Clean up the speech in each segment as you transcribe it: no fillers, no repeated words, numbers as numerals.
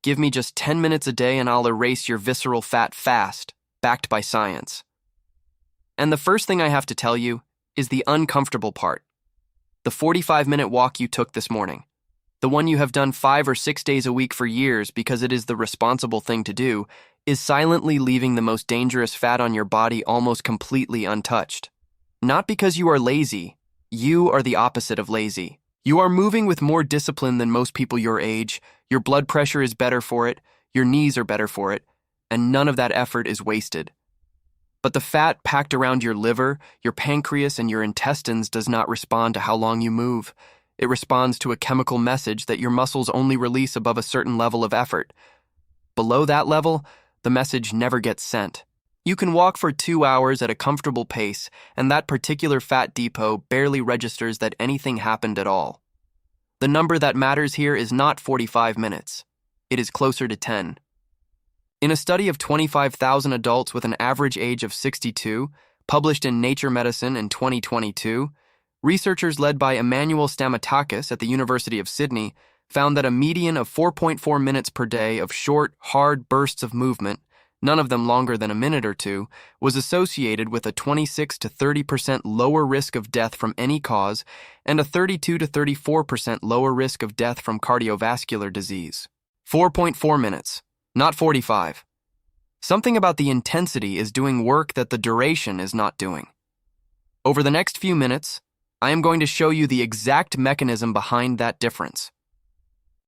Give me just 10 minutes a day and I'll erase your visceral fat fast, backed by science. And the first thing I have to tell you is the uncomfortable part. The 45-minute walk you took this morning. The one you have done 5 or 6 days a week for years because it is the responsible thing to do, is silently leaving the most dangerous fat on your body almost completely untouched. Not because you are lazy. You are the opposite of lazy. You are moving with more discipline than most people your age, your blood pressure is better for it, your knees are better for it, and none of that effort is wasted. But the fat packed around your liver, your pancreas, and your intestines does not respond to how long you move. It responds to a chemical message that your muscles only release above a certain level of effort. Below that level, the message never gets sent. You can walk for 2 hours at a comfortable pace, and that particular fat depot barely registers that anything happened at all. The number that matters here is not 45 minutes. It is closer to 10. In a study of 25,000 adults with an average age of 62, published in Nature Medicine in 2022, researchers led by Emmanuel Stamatakis at the University of Sydney found that a median of 4.4 minutes per day of short, hard bursts of movement, none of them longer than a minute or two, was associated with a 26 to 30% lower risk of death from any cause and a 32 to 34% lower risk of death from cardiovascular disease. 4.4 minutes, not 45. Something about the intensity is doing work that the duration is not doing. Over the next few minutes, I am going to show you the exact mechanism behind that difference.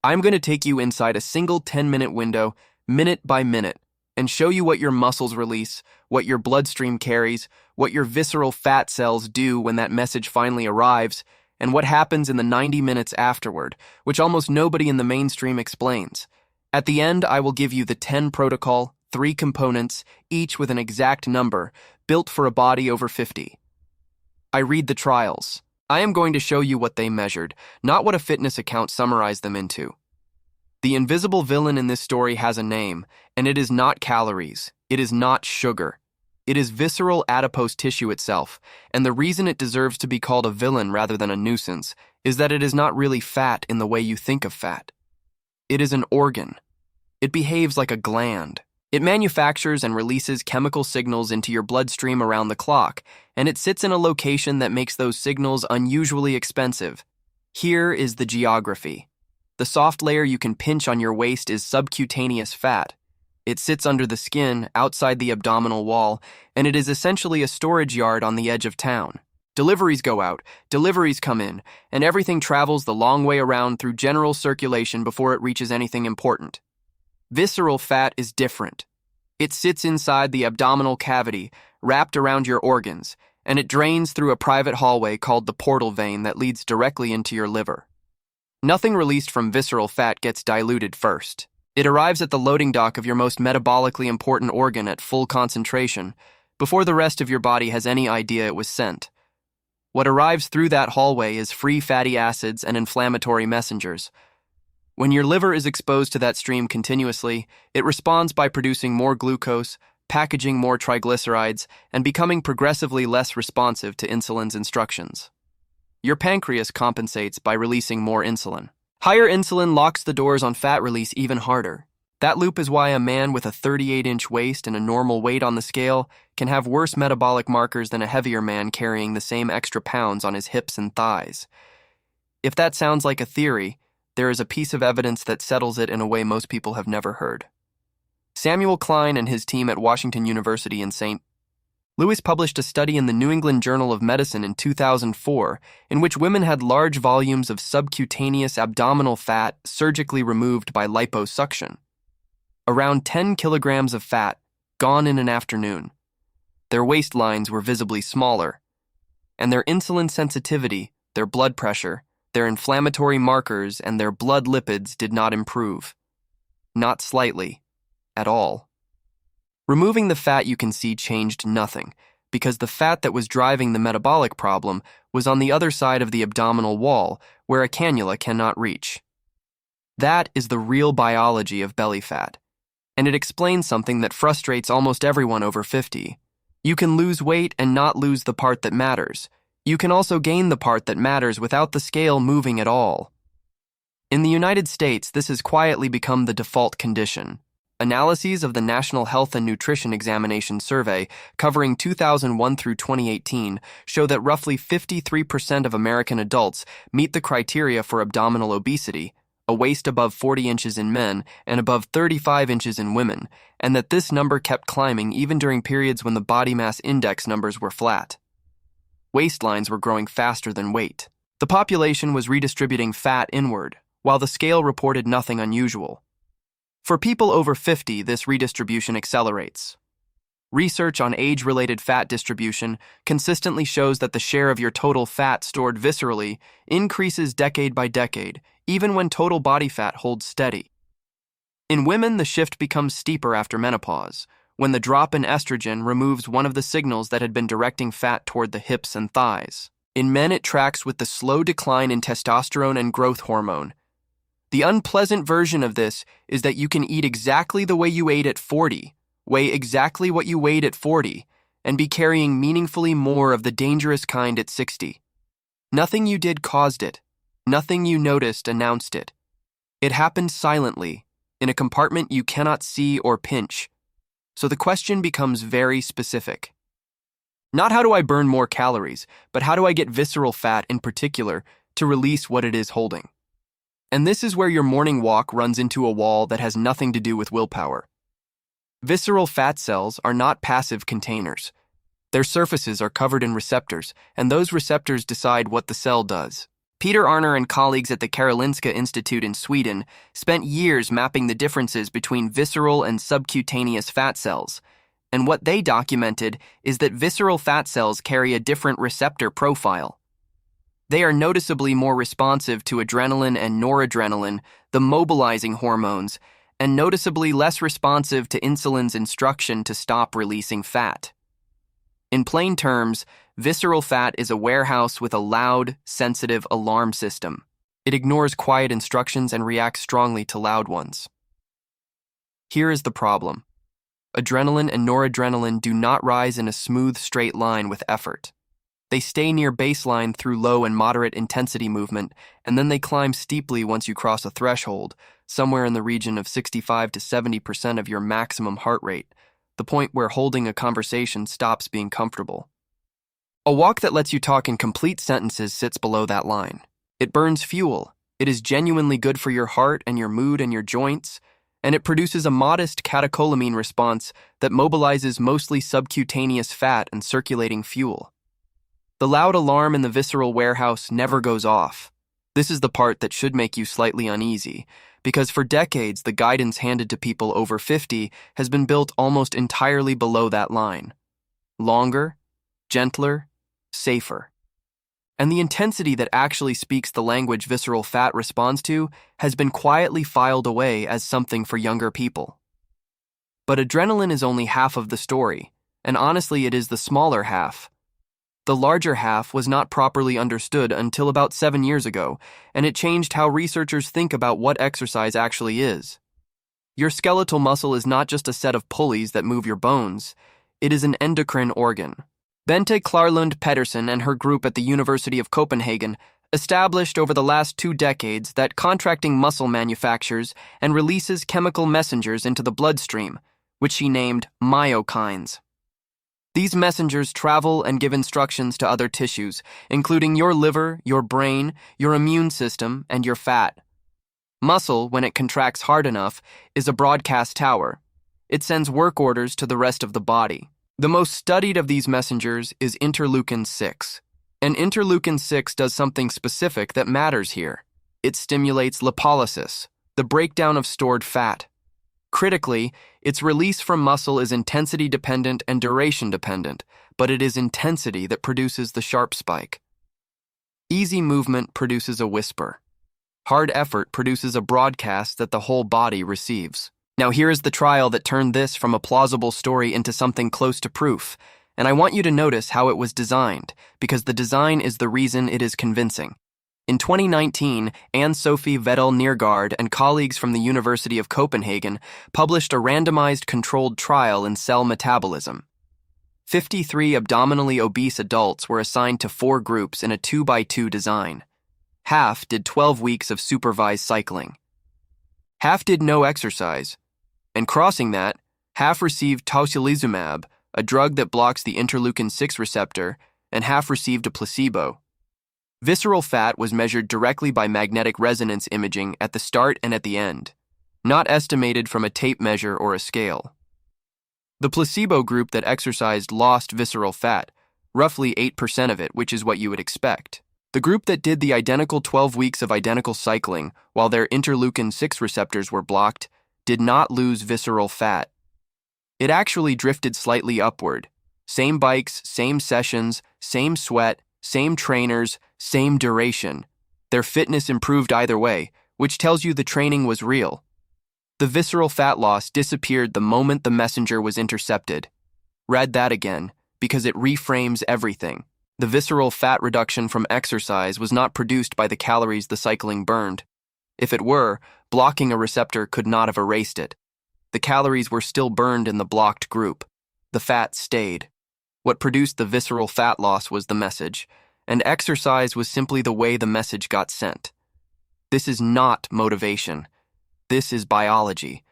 I'm going to take you inside a single 10-minute window, minute by minute, and show you what your muscles release, what your bloodstream carries, what your visceral fat cells do when that message finally arrives, and what happens in the 90 minutes afterward, which almost nobody in the mainstream explains. At the end, I will give you the 10 protocol, 3 components, each with an exact number, built for a body over 50. I read the trials. I am going to show you what they measured, not what a fitness account summarized them into. The invisible villain in this story has a name, and it is not calories. It is not sugar. It is visceral adipose tissue itself, and the reason it deserves to be called a villain rather than a nuisance is that it is not really fat in the way you think of fat. It is an organ. It behaves like a gland. It manufactures and releases chemical signals into your bloodstream around the clock, and it sits in a location that makes those signals unusually expensive. Here is the geography. The soft layer you can pinch on your waist is subcutaneous fat. It sits under the skin, outside the abdominal wall, and it is essentially a storage yard on the edge of town. Deliveries go out, deliveries come in, and everything travels the long way around through general circulation before it reaches anything important. Visceral fat is different. It sits inside the abdominal cavity, wrapped around your organs, and it drains through a private hallway called the portal vein that leads directly into your liver. Nothing released from visceral fat gets diluted first. It arrives at the loading dock of your most metabolically important organ at full concentration, before the rest of your body has any idea it was sent. What arrives through that hallway is free fatty acids and inflammatory messengers. When your liver is exposed to that stream continuously, it responds by producing more glucose, packaging more triglycerides, and becoming progressively less responsive to insulin's instructions. Your pancreas compensates by releasing more insulin. Higher insulin locks the doors on fat release even harder. That loop is why a man with a 38-inch waist and a normal weight on the scale can have worse metabolic markers than a heavier man carrying the same extra pounds on his hips and thighs. If that sounds like a theory, there is a piece of evidence that settles it in a way most people have never heard. Samuel Klein and his team at Washington University in St. Louis published a study in the New England Journal of Medicine in 2004 in which women had large volumes of subcutaneous abdominal fat surgically removed by liposuction. Around 10 kilograms of fat, gone in an afternoon. Their waistlines were visibly smaller, and their insulin sensitivity, their blood pressure, their inflammatory markers, and their blood lipids did not improve. Not slightly, at all. Removing the fat you can see changed nothing, because the fat that was driving the metabolic problem was on the other side of the abdominal wall, where a cannula cannot reach. That is the real biology of belly fat, and it explains something that frustrates almost everyone over 50. You can lose weight and not lose the part that matters. You can also gain the part that matters without the scale moving at all. In the United States, this has quietly become the default condition. Analyses of the National Health and Nutrition Examination Survey, covering 2001 through 2018, show that roughly 53% of American adults meet the criteria for abdominal obesity, a waist above 40 inches in men and above 35 inches in women, and that this number kept climbing even during periods when the body mass index numbers were flat. Waistlines were growing faster than weight. The population was redistributing fat inward, while the scale reported nothing unusual. For people over 50, this redistribution accelerates. Research on age-related fat distribution consistently shows that the share of your total fat stored viscerally increases decade by decade, even when total body fat holds steady. In women, the shift becomes steeper after menopause, when the drop in estrogen removes one of the signals that had been directing fat toward the hips and thighs. In men, it tracks with the slow decline in testosterone and growth hormone. The unpleasant version of this is that you can eat exactly the way you ate at 40, weigh exactly what you weighed at 40, and be carrying meaningfully more of the dangerous kind at 60. Nothing you did caused it. Nothing you noticed announced it. It happened silently, in a compartment you cannot see or pinch. So the question becomes very specific. Not how do I burn more calories, but how do I get visceral fat in particular to release what it is holding? And this is where your morning walk runs into a wall that has nothing to do with willpower. Visceral fat cells are not passive containers. Their surfaces are covered in receptors, and those receptors decide what the cell does. Peter Arner and colleagues at the Karolinska Institute in Sweden spent years mapping the differences between visceral and subcutaneous fat cells, and what they documented is that visceral fat cells carry a different receptor profile. They are noticeably more responsive to adrenaline and noradrenaline, the mobilizing hormones, and noticeably less responsive to insulin's instruction to stop releasing fat. In plain terms, visceral fat is a warehouse with a loud, sensitive alarm system. It ignores quiet instructions and reacts strongly to loud ones. Here is the problem. Adrenaline and noradrenaline do not rise in a smooth, straight line with effort. They stay near baseline through low and moderate intensity movement, and then they climb steeply once you cross a threshold, somewhere in the region of 65 to 70% of your maximum heart rate, the point where holding a conversation stops being comfortable. A walk that lets you talk in complete sentences sits below that line. It burns fuel. It is genuinely good for your heart and your mood and your joints, and it produces a modest catecholamine response that mobilizes mostly subcutaneous fat and circulating fuel. The loud alarm in the visceral warehouse never goes off. This is the part that should make you slightly uneasy, because for decades the guidance handed to people over 50 has been built almost entirely below that line. Longer, gentler, safer. And the intensity that actually speaks the language visceral fat responds to has been quietly filed away as something for younger people. But adrenaline is only half of the story, and honestly it is the smaller half. The larger half was not properly understood until about 7 years ago, and it changed how researchers think about what exercise actually is. Your skeletal muscle is not just a set of pulleys that move your bones, it is an endocrine organ. Bente Klarlund Pedersen and her group at the University of Copenhagen established over the last 2 decades that contracting muscle manufactures and releases chemical messengers into the bloodstream, which she named myokines. These messengers travel and give instructions to other tissues, including your liver, your brain, your immune system, and your fat. Muscle, when it contracts hard enough, is a broadcast tower. It sends work orders to the rest of the body. The most studied of these messengers is interleukin-6. And interleukin-6 does something specific that matters here. It stimulates lipolysis, the breakdown of stored fat. Critically, its release from muscle is intensity-dependent and duration-dependent, but it is intensity that produces the sharp spike. Easy movement produces a whisper. Hard effort produces a broadcast that the whole body receives. Now here is the trial that turned this from a plausible story into something close to proof, and I want you to notice how it was designed, because the design is the reason it is convincing. In 2019, Anne-Sophie Vedel-Neergaard and colleagues from the University of Copenhagen published a randomized controlled trial in cell metabolism. 53 abdominally obese adults were assigned to 4 groups in a 2x2 design. Half did 12 weeks of supervised cycling. Half did no exercise, and crossing that, half received tocilizumab, a drug that blocks the interleukin-6 receptor, and half received a placebo. Visceral fat was measured directly by magnetic resonance imaging at the start and at the end, not estimated from a tape measure or a scale. The placebo group that exercised lost visceral fat, roughly 8% of it, which is what you would expect. The group that did the identical 12 weeks of identical cycling while their interleukin-6 receptors were blocked did not lose visceral fat. It actually drifted slightly upward. Same bikes, same sessions, same sweat, same trainers, same duration. Their fitness improved either way, which tells you the training was real. The visceral fat loss disappeared the moment the messenger was intercepted. Read that again, because it reframes everything. The visceral fat reduction from exercise was not produced by the calories the cycling burned. If it were, blocking a receptor could not have erased it. The calories were still burned in the blocked group. The fat stayed. What produced the visceral fat loss was the message, and exercise was simply the way the message got sent. This is not motivation. This is biology,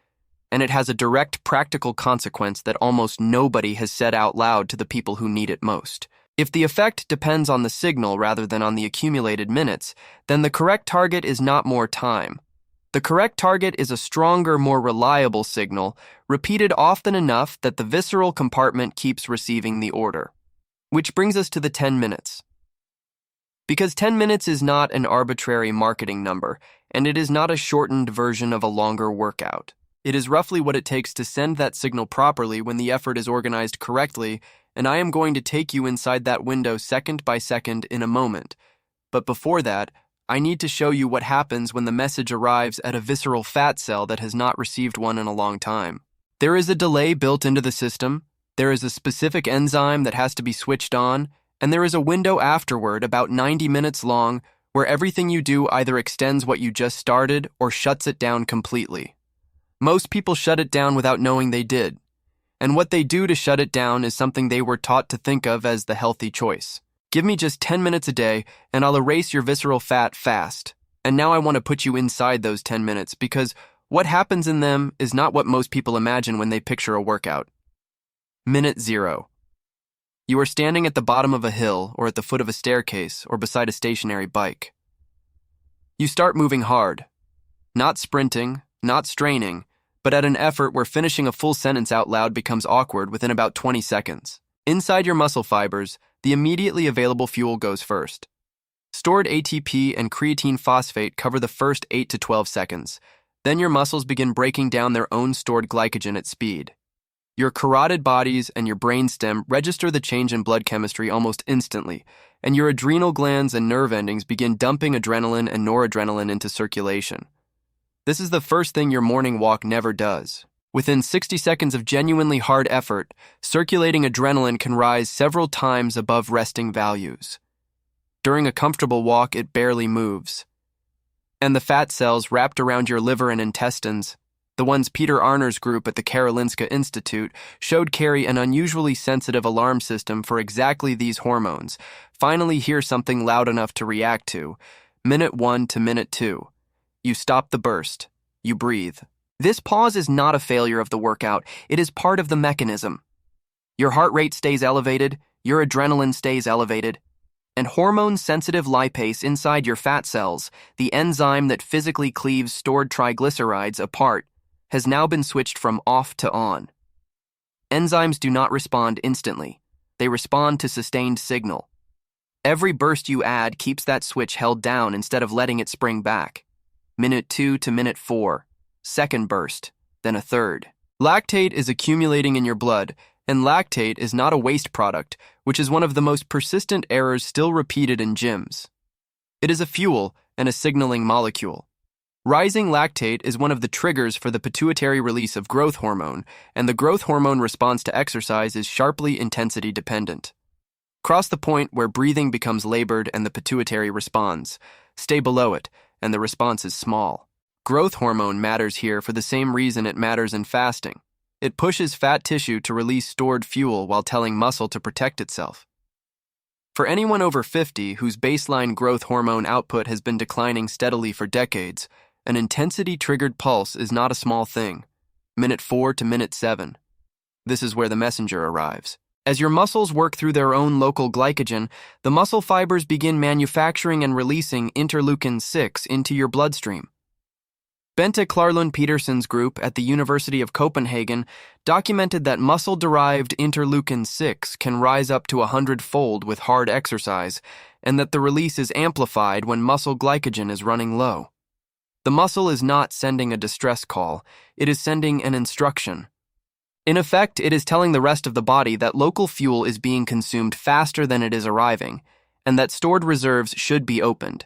and it has a direct practical consequence that almost nobody has said out loud to the people who need it most. If the effect depends on the signal rather than on the accumulated minutes, then the correct target is not more time. The correct target is a stronger, more reliable signal, repeated often enough that the visceral compartment keeps receiving the order. Which brings us to the 10 minutes. Because 10 minutes is not an arbitrary marketing number, and it is not a shortened version of a longer workout. It is roughly what it takes to send that signal properly when the effort is organized correctly, and I am going to take you inside that window second by second in a moment. But before that, I need to show you what happens when the message arrives at a visceral fat cell that has not received one in a long time. There is a delay built into the system, there is a specific enzyme that has to be switched on, and there is a window afterward about 90 minutes long where everything you do either extends what you just started or shuts it down completely. Most people shut it down without knowing they did. And what they do to shut it down is something they were taught to think of as the healthy choice. Give me just 10 minutes a day, and I'll erase your visceral fat fast. And now I want to put you inside those 10 minutes, because what happens in them is not what most people imagine when they picture a workout. Minute 0. You are standing at the bottom of a hill, or at the foot of a staircase, or beside a stationary bike. You start moving hard. Not sprinting, not straining, but at an effort where finishing a full sentence out loud becomes awkward within about 20 seconds. Inside your muscle fibers, the immediately available fuel goes first. Stored ATP and creatine phosphate cover the first 8 to 12 seconds. Then your muscles begin breaking down their own stored glycogen at speed. Your carotid bodies and your brainstem register the change in blood chemistry almost instantly, and your adrenal glands and nerve endings begin dumping adrenaline and noradrenaline into circulation. This is the first thing your morning walk never does. Within 60 seconds of genuinely hard effort, circulating adrenaline can rise several times above resting values. During a comfortable walk, it barely moves. And the fat cells wrapped around your liver and intestines, the ones Peter Arner's group at the Karolinska Institute showed carry an unusually sensitive alarm system for exactly these hormones, finally hear something loud enough to react to. Minute 1 to minute 2. You stop the burst. You breathe. This pause is not a failure of the workout. It is part of the mechanism. Your heart rate stays elevated, your adrenaline stays elevated, and hormone-sensitive lipase inside your fat cells, the enzyme that physically cleaves stored triglycerides apart, has now been switched from off to on. Enzymes do not respond instantly. They respond to sustained signal. Every burst you add keeps that switch held down instead of letting it spring back. Minute 2 to minute 4. Second burst, then a third. Lactate is accumulating in your blood, and lactate is not a waste product, which is one of the most persistent errors still repeated in gyms. It is a fuel and a signaling molecule. Rising lactate is one of the triggers for the pituitary release of growth hormone, and the growth hormone response to exercise is sharply intensity dependent. Cross the point where breathing becomes labored and the pituitary responds. Stay below it, and the response is small. Growth hormone matters here for the same reason it matters in fasting. It pushes fat tissue to release stored fuel while telling muscle to protect itself. For anyone over 50 whose baseline growth hormone output has been declining steadily for decades, an intensity-triggered pulse is not a small thing. Minute 4 to minute 7. This is where the messenger arrives. As your muscles work through their own local glycogen, the muscle fibers begin manufacturing and releasing interleukin-6 into your bloodstream. Bente Klarlund-Peterson's group at the University of Copenhagen documented that muscle-derived interleukin-6 can rise up to 100-fold with hard exercise, and that the release is amplified when muscle glycogen is running low. The muscle is not sending a distress call, it is sending an instruction. In effect, it is telling the rest of the body that local fuel is being consumed faster than it is arriving, and that stored reserves should be opened.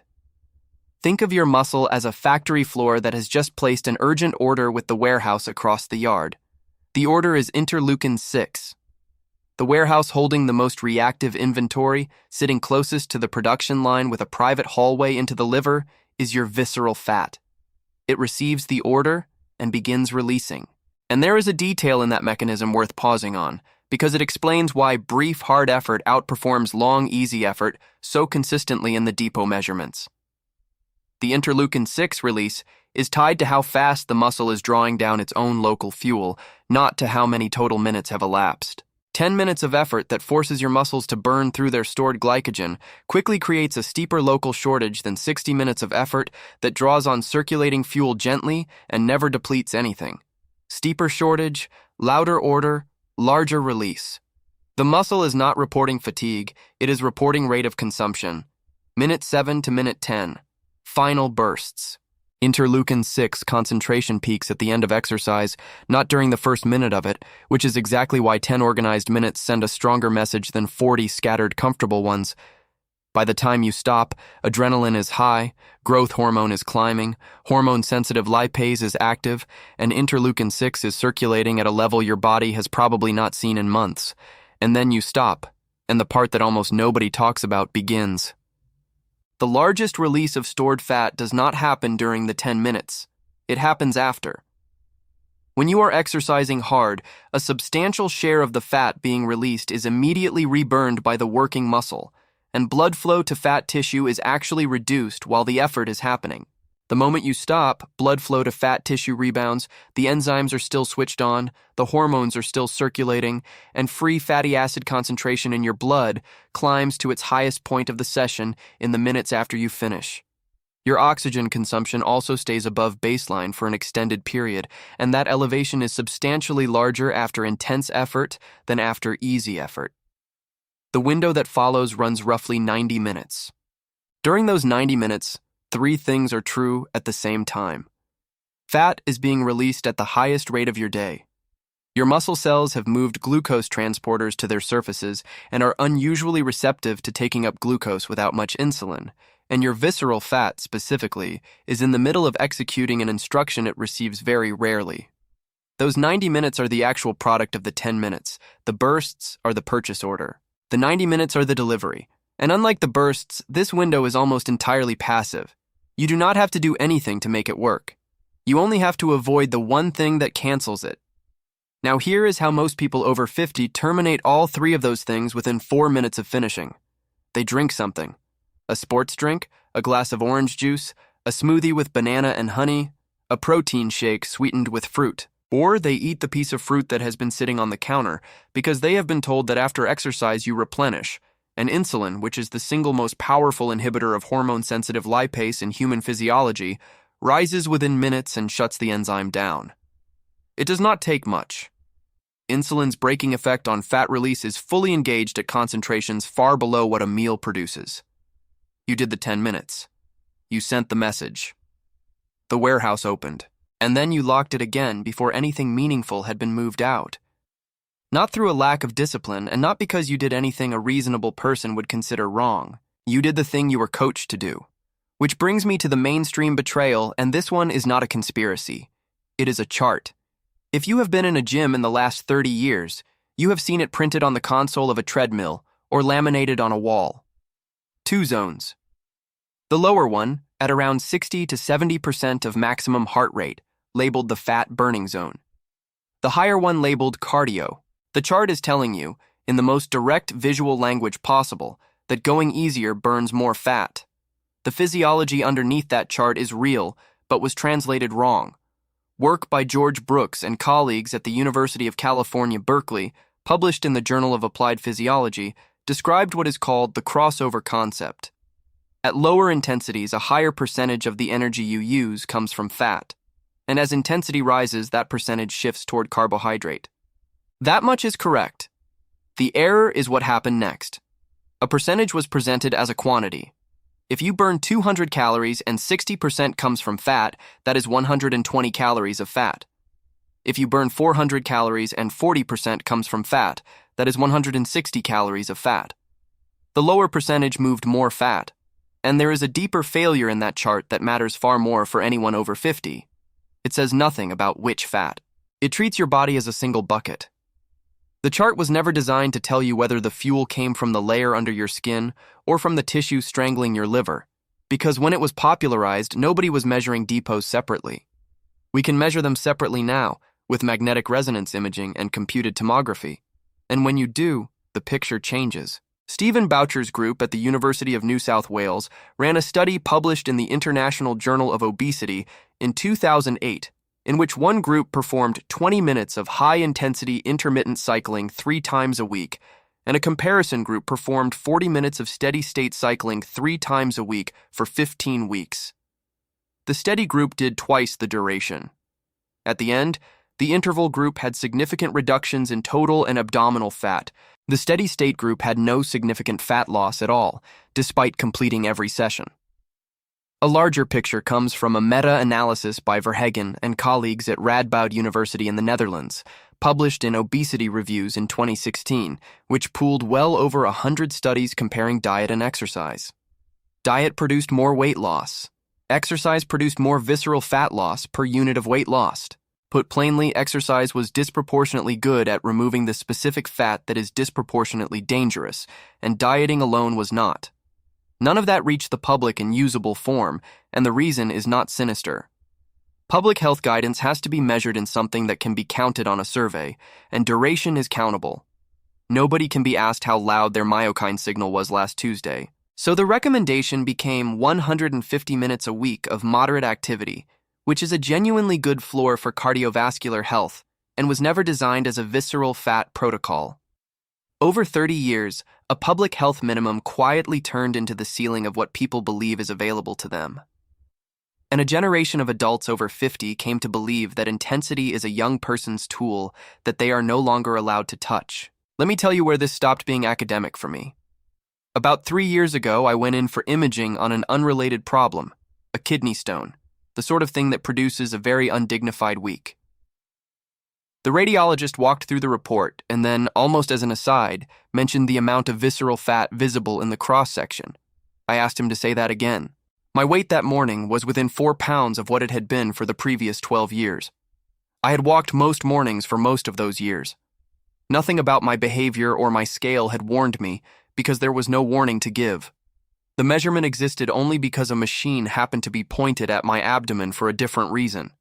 Think of your muscle as a factory floor that has just placed an urgent order with the warehouse across the yard. The order is interleukin-6. The warehouse holding the most reactive inventory, sitting closest to the production line with a private hallway into the liver, is your visceral fat. It receives the order and begins releasing. And there is a detail in that mechanism worth pausing on, because it explains why brief, hard effort outperforms long, easy effort so consistently in the depot measurements. The interleukin-6 release is tied to how fast the muscle is drawing down its own local fuel, not to how many total minutes have elapsed. 10 minutes of effort that forces your muscles to burn through their stored glycogen quickly creates a steeper local shortage than 60 minutes of effort that draws on circulating fuel gently and never depletes anything. Steeper shortage, louder order, larger release. The muscle is not reporting fatigue, it is reporting rate of consumption. Minute 7 to minute 10. Final bursts. Interleukin-6 concentration peaks at the end of exercise, not during the first minute of it, which is exactly why 10 organized minutes send a stronger message than 40 scattered comfortable ones. By the time you stop, adrenaline is high, growth hormone is climbing, hormone-sensitive lipase is active, and interleukin-6 is circulating at a level your body has probably not seen in months. And then you stop, and the part that almost nobody talks about begins. The largest release of stored fat does not happen during the 10 minutes. It happens after. When you are exercising hard, a substantial share of the fat being released is immediately reburned by the working muscle, and blood flow to fat tissue is actually reduced while the effort is happening. The moment you stop, blood flow to fat tissue rebounds, the enzymes are still switched on, the hormones are still circulating, and free fatty acid concentration in your blood climbs to its highest point of the session in the minutes after you finish. Your oxygen consumption also stays above baseline for an extended period, and that elevation is substantially larger after intense effort than after easy effort. The window that follows runs roughly 90 minutes. During those 90 minutes, 3 things are true at the same time. Fat is being released at the highest rate of your day. Your muscle cells have moved glucose transporters to their surfaces and are unusually receptive to taking up glucose without much insulin, and your visceral fat, specifically, is in the middle of executing an instruction it receives very rarely. Those 90 minutes are the actual product of the 10 minutes. The bursts are the purchase order. The 90 minutes are the delivery. And unlike the bursts, this window is almost entirely passive. You do not have to do anything to make it work. You only have to avoid the one thing that cancels it. Now here is how most people over 50 terminate all 3 of those things within 4 minutes of finishing. They drink something. A sports drink, a glass of orange juice, a smoothie with banana and honey, a protein shake sweetened with fruit. Or they eat the piece of fruit that has been sitting on the counter because they have been told that after exercise you replenish, and insulin, which is the single most powerful inhibitor of hormone-sensitive lipase in human physiology, rises within minutes and shuts the enzyme down. It does not take much. Insulin's braking effect on fat release is fully engaged at concentrations far below what a meal produces. You did the 10 minutes. You sent the message. The warehouse opened, and then you locked it again before anything meaningful had been moved out. Not through a lack of discipline, and not because you did anything a reasonable person would consider wrong. You did the thing you were coached to do. Which brings me to the mainstream betrayal, and this one is not a conspiracy. It is a chart. If you have been in a gym in the last 30 years, you have seen it printed on the console of a treadmill or laminated on a wall. 2 zones. The lower one, at around 60 to 70% of maximum heart rate, labeled the fat burning zone. The higher one labeled cardio. The chart is telling you, in the most direct visual language possible, that going easier burns more fat. The physiology underneath that chart is real, but was translated wrong. Work by George Brooks and colleagues at the University of California, Berkeley, published in the Journal of Applied Physiology, described what is called the crossover concept. At lower intensities, a higher percentage of the energy you use comes from fat, and as intensity rises, that percentage shifts toward carbohydrate. That much is correct. The error is what happened next. A percentage was presented as a quantity. If you burn 200 calories and 60% comes from fat, that is 120 calories of fat. If you burn 400 calories and 40% comes from fat, that is 160 calories of fat. The lower percentage moved more fat, and there is a deeper failure in that chart that matters far more for anyone over 50. It says nothing about which fat. It treats your body as a single bucket. The chart was never designed to tell you whether the fuel came from the layer under your skin or from the tissue strangling your liver, because when it was popularized, nobody was measuring depots separately. We can measure them separately now, with magnetic resonance imaging and computed tomography. And when you do, the picture changes. Stephen Boucher's group at the University of New South Wales ran a study published in the International Journal of Obesity in 2008, in which one group performed 20 minutes of high-intensity intermittent cycling 3 times a week, and a comparison group performed 40 minutes of steady-state cycling 3 times a week for 15 weeks. The steady group did twice the duration. At the end, the interval group had significant reductions in total and abdominal fat. The steady-state group had no significant fat loss at all, despite completing every session. A larger picture comes from a meta-analysis by Verhegen and colleagues at Radboud University in the Netherlands, published in Obesity Reviews in 2016, which pooled well over 100 studies comparing diet and exercise. Diet produced more weight loss. Exercise produced more visceral fat loss per unit of weight lost. Put plainly, exercise was disproportionately good at removing the specific fat that is disproportionately dangerous, and dieting alone was not. None of that reached the public in usable form, and the reason is not sinister. Public health guidance has to be measured in something that can be counted on a survey, and duration is countable. Nobody can be asked how loud their myokine signal was last Tuesday. So the recommendation became 150 minutes a week of moderate activity, which is a genuinely good floor for cardiovascular health, and was never designed as a visceral fat protocol. Over 30 years, a public health minimum quietly turned into the ceiling of what people believe is available to them. And a generation of adults over 50 came to believe that intensity is a young person's tool that they are no longer allowed to touch. Let me tell you where this stopped being academic for me. About 3 years ago, I went in for imaging on an unrelated problem, a kidney stone, the sort of thing that produces a very undignified week. The radiologist walked through the report and then, almost as an aside, mentioned the amount of visceral fat visible in the cross-section. I asked him to say that again. My weight that morning was within 4 pounds of what it had been for the previous 12 years. I had walked most mornings for most of those years. Nothing about my behavior or my scale had warned me because there was no warning to give. The measurement existed only because a machine happened to be pointed at my abdomen for a different reason.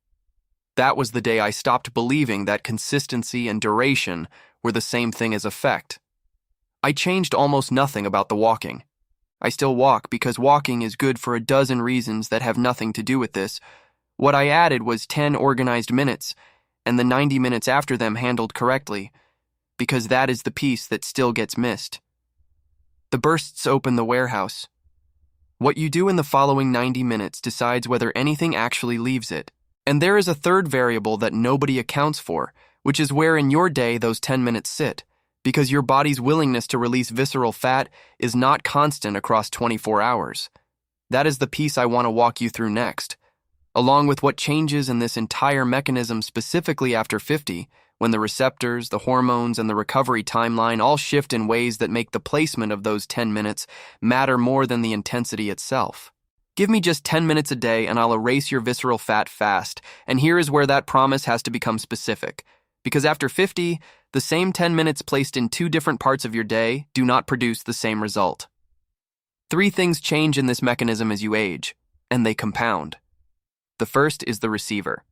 That was the day I stopped believing that consistency and duration were the same thing as effect. I changed almost nothing about the walking. I still walk because walking is good for a dozen reasons that have nothing to do with this. What I added was 10 organized minutes, and the 90 minutes after them handled correctly, because that is the piece that still gets missed. The bursts open the warehouse. What you do in the following 90 minutes decides whether anything actually leaves it. And there is a third variable that nobody accounts for, which is where in your day those 10 minutes sit, because your body's willingness to release visceral fat is not constant across 24 hours. That is the piece I want to walk you through next, along with what changes in this entire mechanism specifically after 50, when the receptors, the hormones, and the recovery timeline all shift in ways that make the placement of those 10 minutes matter more than the intensity itself. Give me just 10 minutes a day and I'll erase your visceral fat fast, and here is where that promise has to become specific. Because after 50, the same 10 minutes placed in 2 different parts of your day do not produce the same result. 3 things change in this mechanism as you age, and they compound. The first is the receiver.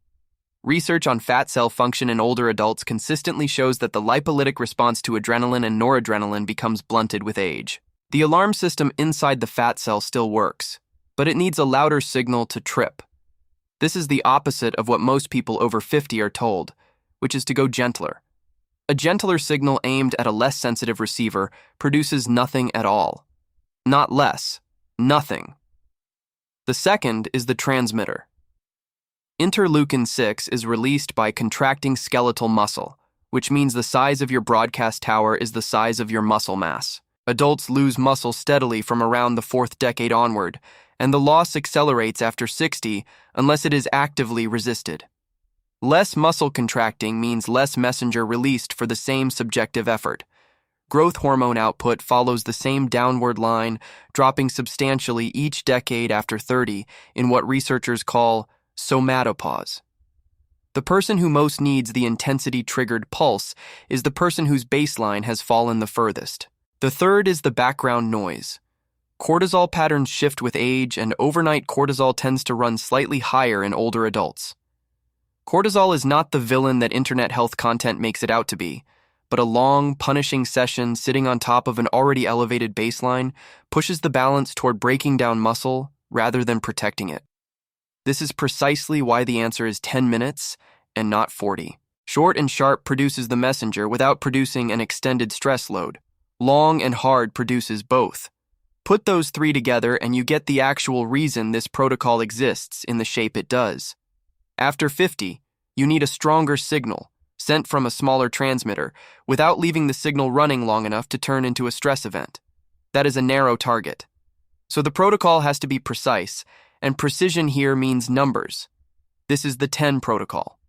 Research on fat cell function in older adults consistently shows that the lipolytic response to adrenaline and noradrenaline becomes blunted with age. The alarm system inside the fat cell still works, but it needs a louder signal to trip. This is the opposite of what most people over 50 are told, which is to go gentler. A gentler signal aimed at a less sensitive receiver produces nothing at all. Not less, nothing. The second is the transmitter. Interleukin-6 is released by contracting skeletal muscle, which means the size of your broadcast tower is the size of your muscle mass. Adults lose muscle steadily from around the 4th decade onward, and the loss accelerates after 60 unless it is actively resisted. Less muscle contracting means less messenger released for the same subjective effort. Growth hormone output follows the same downward line, dropping substantially each decade after 30 in what researchers call somatopause. The person who most needs the intensity-triggered pulse is the person whose baseline has fallen the furthest. The third is the background noise. Cortisol patterns shift with age, and overnight cortisol tends to run slightly higher in older adults. Cortisol is not the villain that internet health content makes it out to be, but a long, punishing session sitting on top of an already elevated baseline pushes the balance toward breaking down muscle rather than protecting it. This is precisely why the answer is 10 minutes and not 40. Short and sharp produces the messenger without producing an extended stress load. Long and hard produces both. Put those three together and you get the actual reason this protocol exists in the shape it does. After 50, you need a stronger signal, sent from a smaller transmitter, without leaving the signal running long enough to turn into a stress event. That is a narrow target. So the protocol has to be precise, and precision here means numbers. This is the 10 protocol.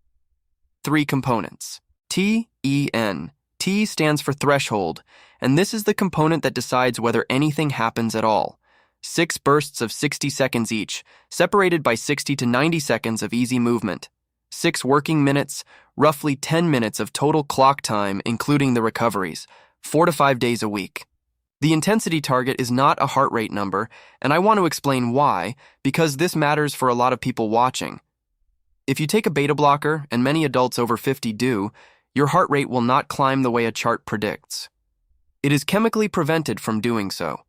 3 components. T-E-N. T stands for threshold, and this is the component that decides whether anything happens at all. 6 bursts of 60 seconds each, separated by 60 to 90 seconds of easy movement. 6 working minutes, roughly 10 minutes of total clock time, including the recoveries, 4 to 5 days a week. The intensity target is not a heart rate number, and I want to explain why, because this matters for a lot of people watching. If you take a beta blocker, and many adults over 50 do, your heart rate will not climb the way a chart predicts. It is chemically prevented from doing so.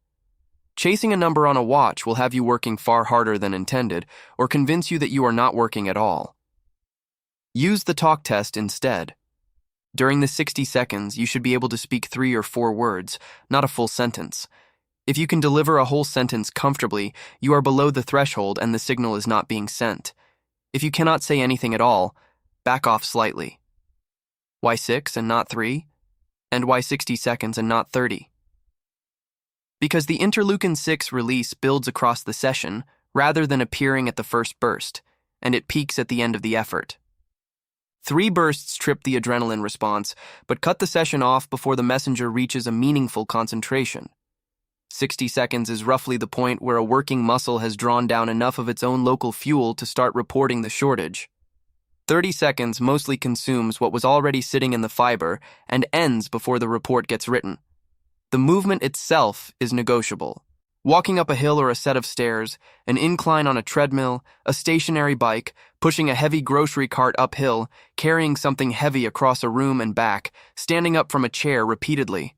Chasing a number on a watch will have you working far harder than intended, or convince you that you are not working at all. Use the talk test instead. During the 60 seconds, you should be able to speak 3 or 4 words, not a full sentence. If you can deliver a whole sentence comfortably, you are below the threshold and the signal is not being sent. If you cannot say anything at all, back off slightly. Why 6 and not 3? And why 60 seconds and not 30? Because the interleukin-6 release builds across the session rather than appearing at the first burst, and it peaks at the end of the effort. 3 bursts trip the adrenaline response, but cut the session off before the messenger reaches a meaningful concentration. 60 seconds is roughly the point where a working muscle has drawn down enough of its own local fuel to start reporting the shortage. 30 seconds mostly consumes what was already sitting in the fiber and ends before the report gets written. The movement itself is negotiable. Walking up a hill or a set of stairs, an incline on a treadmill, a stationary bike, pushing a heavy grocery cart uphill, carrying something heavy across a room and back, standing up from a chair repeatedly.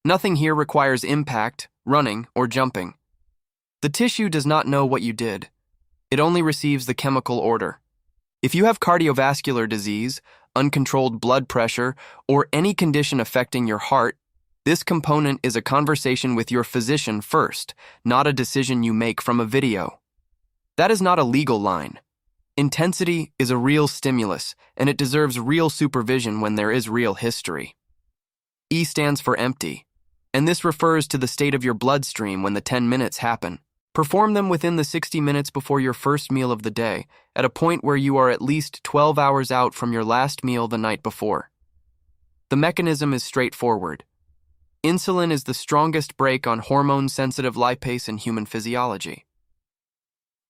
Nothing here requires impact, running, or jumping. The tissue does not know what you did. It only receives the chemical order. If you have cardiovascular disease, uncontrolled blood pressure, or any condition affecting your heart, this component is a conversation with your physician first, not a decision you make from a video. That is not a legal line. Intensity is a real stimulus, and it deserves real supervision when there is real history. E stands for empty, and this refers to the state of your bloodstream when the 10 minutes happen. Perform them within the 60 minutes before your first meal of the day, at a point where you are at least 12 hours out from your last meal the night before. The mechanism is straightforward. Insulin is the strongest brake on hormone-sensitive lipase in human physiology.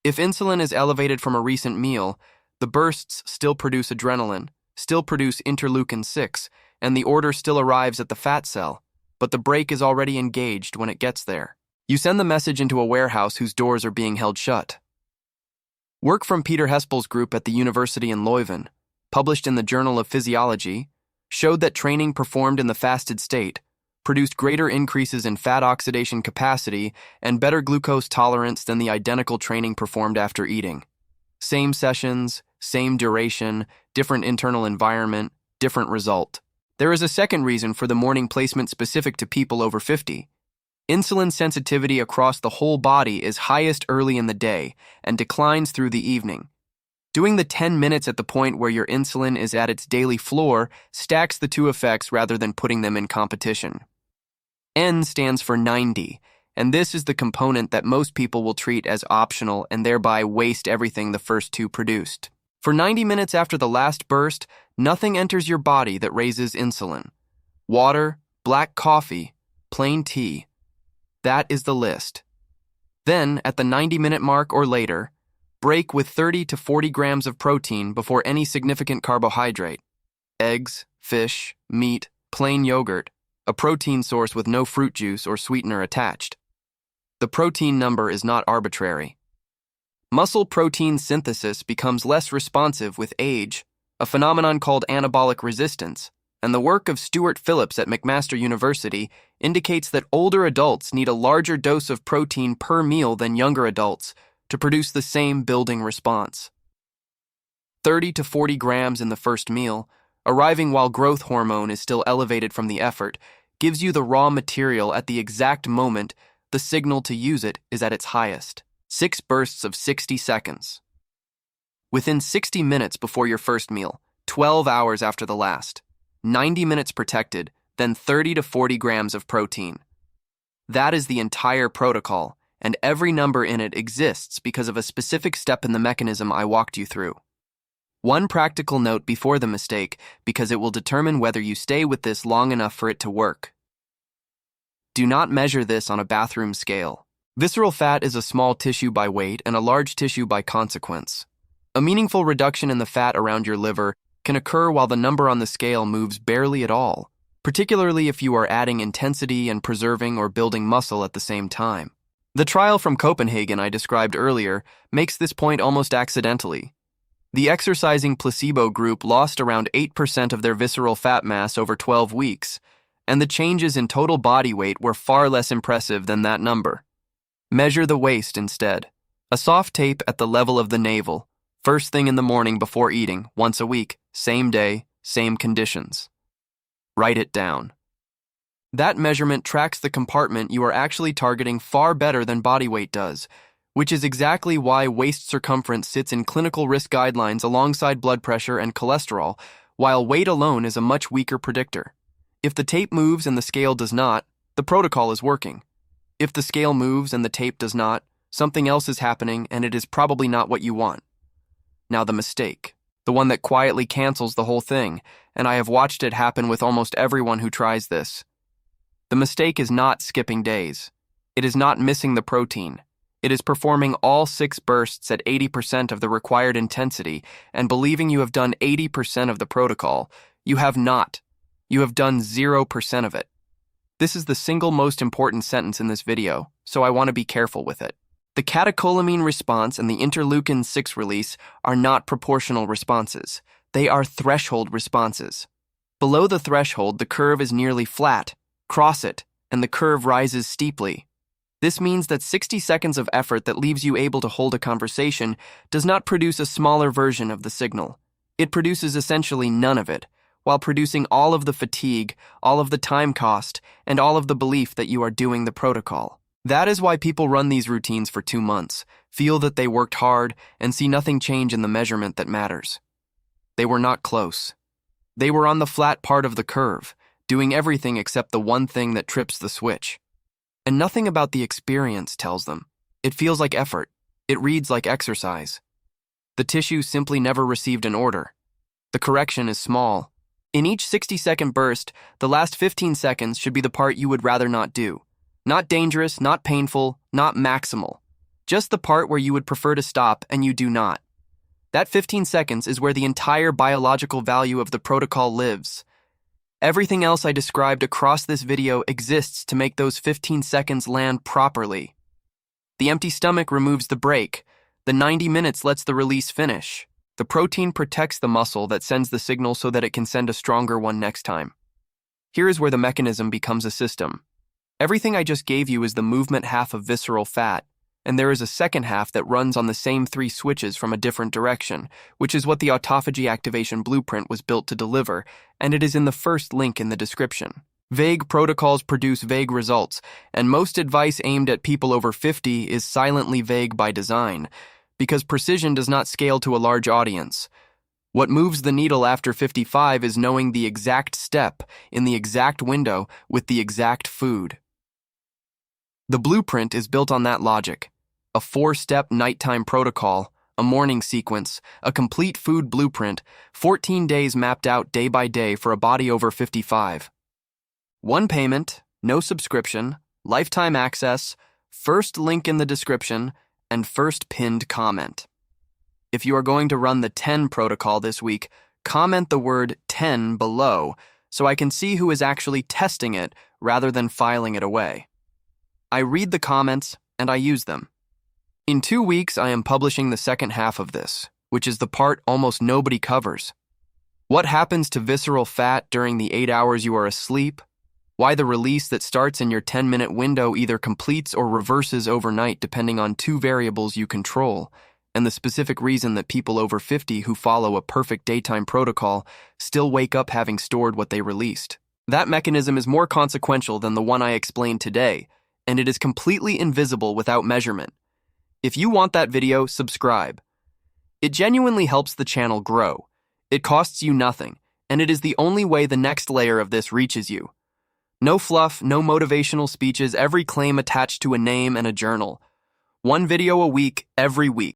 If insulin is elevated from a recent meal, the bursts still produce adrenaline, still produce interleukin-6, and the order still arrives at the fat cell, but the brake is already engaged when it gets there. You send the message into a warehouse whose doors are being held shut. Work from Peter Hespel's group at the University in Leuven, published in the Journal of Physiology, showed that training performed in the fasted state, produced greater increases in fat oxidation capacity and better glucose tolerance than the identical training performed after eating. Same sessions, same duration, different internal environment, different result. There is a second reason for the morning placement specific to people over 50. Insulin sensitivity across the whole body is highest early in the day and declines through the evening. Doing the 10 minutes at the point where your insulin is at its daily floor stacks the two effects rather than putting them in competition. N stands for 90, and this is the component that most people will treat as optional and thereby waste everything the first two produced. For 90 minutes after the last burst, nothing enters your body that raises insulin. Water, black coffee, plain tea. That is the list. Then, at the 90-minute mark or later, break with 30 to 40 grams of protein before any significant carbohydrate. Eggs, fish, meat, plain yogurt, a protein source with no fruit juice or sweetener attached. The protein number is not arbitrary. Muscle protein synthesis becomes less responsive with age, a phenomenon called anabolic resistance, and the work of Stuart Phillips at McMaster University indicates that older adults need a larger dose of protein per meal than younger adults to produce the same building response. 30 to 40 grams in the first meal, arriving while growth hormone is still elevated from the effort, gives you the raw material at the exact moment the signal to use it is at its highest. 6 bursts of 60 seconds. Within 60 minutes before your first meal, 12 hours after the last, 90 minutes protected, then 30 to 40 grams of protein. That is the entire protocol, and every number in it exists because of a specific step in the mechanism I walked you through. One practical note before the mistake, because it will determine whether you stay with this long enough for it to work. Do not measure this on a bathroom scale. Visceral fat is a small tissue by weight and a large tissue by consequence. A meaningful reduction in the fat around your liver can occur while the number on the scale moves barely at all, particularly if you are adding intensity and preserving or building muscle at the same time. The trial from Copenhagen I described earlier makes this point almost accidentally. The exercising placebo group lost around 8% of their visceral fat mass over 12 weeks, and the changes in total body weight were far less impressive than that number. Measure the waist instead. A soft tape at the level of the navel, first thing in the morning before eating, once a week, same day, same conditions. Write it down. That measurement tracks the compartment you are actually targeting far better than body weight does, which is exactly why waist circumference sits in clinical risk guidelines alongside blood pressure and cholesterol, while weight alone is a much weaker predictor. If the tape moves and the scale does not, the protocol is working. If the scale moves and the tape does not, something else is happening and it is probably not what you want. Now the mistake, the one that quietly cancels the whole thing, and I have watched it happen with almost everyone who tries this. The mistake is not skipping days. It is not missing the protein. It is performing all 6 bursts at 80% of the required intensity and believing you have done 80% of the protocol. You have not. You have done 0% of it. This is the single most important sentence in this video, so I want to be careful with it. The catecholamine response and the interleukin-6 release are not proportional responses. They are threshold responses. Below the threshold, the curve is nearly flat. Cross it, and the curve rises steeply. This means that 60 seconds of effort that leaves you able to hold a conversation does not produce a smaller version of the signal. It produces essentially none of it, while producing all of the fatigue, all of the time cost, and all of the belief that you are doing the protocol. That is why people run these routines for 2 months, feel that they worked hard, and see nothing change in the measurement that matters. They were not close. They were on the flat part of the curve, doing everything except the one thing that trips the switch. And nothing about the experience tells them. It feels like effort. It reads like exercise. The tissue simply never received an order. The correction is small. In each 60-second burst, the last 15 seconds should be the part you would rather not do. Not dangerous, not painful, not maximal. Just the part where you would prefer to stop and you do not. That 15 seconds is where the entire biological value of the protocol lives. Everything else I described across this video exists to make those 15 seconds land properly. The empty stomach removes the brake. The 90 minutes lets the release finish. The protein protects the muscle that sends the signal so that it can send a stronger one next time. Here is where the mechanism becomes a system. Everything I just gave you is the movement half of visceral fat, and there is a second half that runs on the same 3 switches from a different direction, which is what the autophagy activation blueprint was built to deliver, and it is in the first link in the description. Vague protocols produce vague results, and most advice aimed at people over 50 is silently vague by design, because precision does not scale to a large audience. What moves the needle after 55 is knowing the exact step in the exact window with the exact food. The blueprint is built on that logic. A 4-step nighttime protocol, a morning sequence, a complete food blueprint, 14 days mapped out day by day for a body over 55. 1 payment, no subscription, lifetime access, first link in the description, and first pinned comment. If you are going to run the 10 protocol this week, comment the word 10 below so I can see who is actually testing it rather than filing it away. I read the comments and I use them. In 2 weeks, I am publishing the second half of this, which is the part almost nobody covers. What happens to visceral fat during the 8 hours you are asleep? Why the release that starts in your 10-minute window either completes or reverses overnight depending on 2 variables you control, and the specific reason that people over 50 who follow a perfect daytime protocol still wake up having stored what they released. That mechanism is more consequential than the one I explained today, and it is completely invisible without measurement. If you want that video, subscribe. It genuinely helps the channel grow. It costs you nothing, and it is the only way the next layer of this reaches you. No fluff, no motivational speeches, every claim attached to a name and a journal. 1 video a week, every week.